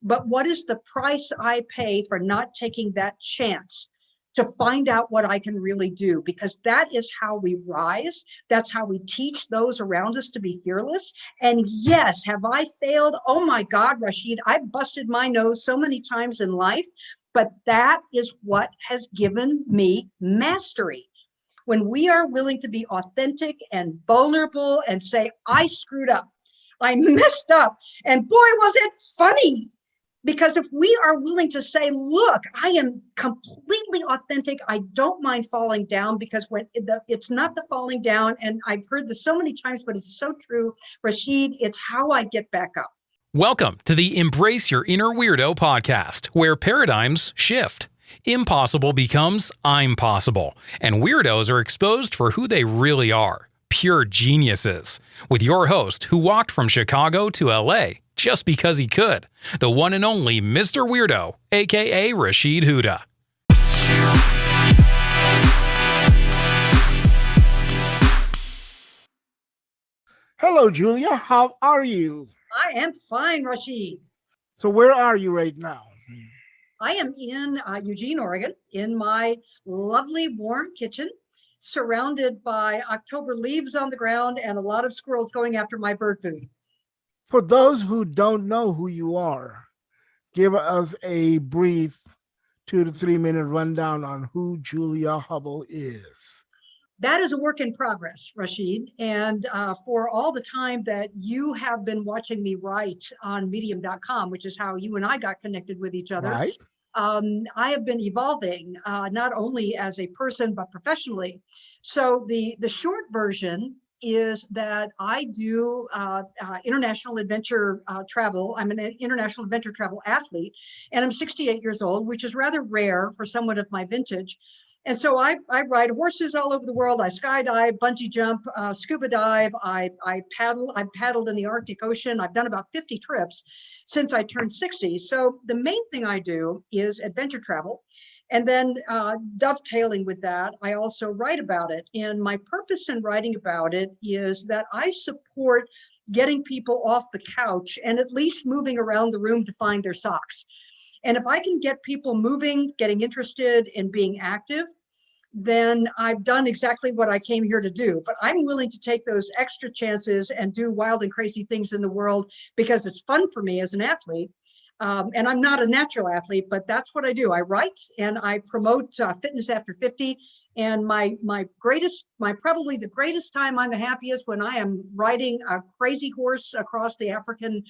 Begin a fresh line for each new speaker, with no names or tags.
but what is the price I pay for not taking that chance to find out what I can really do? Because that is how we rise. That's how we teach those around us to be fearless. And yes, have I failed? Oh my God, Rashid, I busted my nose so many times in life, but that is what has given me mastery. When we are willing to be authentic and vulnerable and say, I screwed up, I messed up, and boy, was it funny. Because if we are willing to say, look, I am completely authentic, I don't mind falling down, because it's not the falling down, and I've heard this so many times, but it's so true, Rashid, it's how I get back up.
Welcome to the Embrace Your Inner Weirdo podcast, where paradigms shift. Impossible becomes I'm possible, and weirdos are exposed for who they really are, pure geniuses. With your host, who walked from Chicago to LA just because he could, the one and only Mr. Weirdo, aka Rashid Huda.
Hello, Julia. How are you?
I am fine, Rashid.
So where are you right now?
I am in Eugene, Oregon, in my lovely warm kitchen, surrounded by October leaves on the ground and a lot of squirrels going after my bird food.
For those who don't know who you are, give us a brief 2 to 3 minute rundown on who Julia Hubble is.
That is a work in progress, Rashid. And for all the time that you have been watching me write on medium.com, which is how you and I got connected with each other,
Right.
I have been evolving, not only as a person, but professionally. So the short version is that I do international adventure travel. I'm an international adventure travel athlete, and I'm 68 years old, which is rather rare for someone of my vintage. And so I ride horses all over the world. I skydive, bungee jump, scuba dive. I paddle. I've paddled in the Arctic Ocean. I've done about 50 trips since I turned 60. So the main thing I do is adventure travel. And then dovetailing with that, I also write about it. And my purpose in writing about it is that I support getting people off the couch and at least moving around the room to find their socks. And if I can get people moving, getting interested in being active, then I've done exactly what I came here to do. But I'm willing to take those extra chances and do wild and crazy things in the world because it's fun for me as an athlete. And I'm not a natural athlete, but that's what I do. I write and I promote fitness after 50. And my probably the greatest time I'm the happiest when I am riding a crazy horse across the African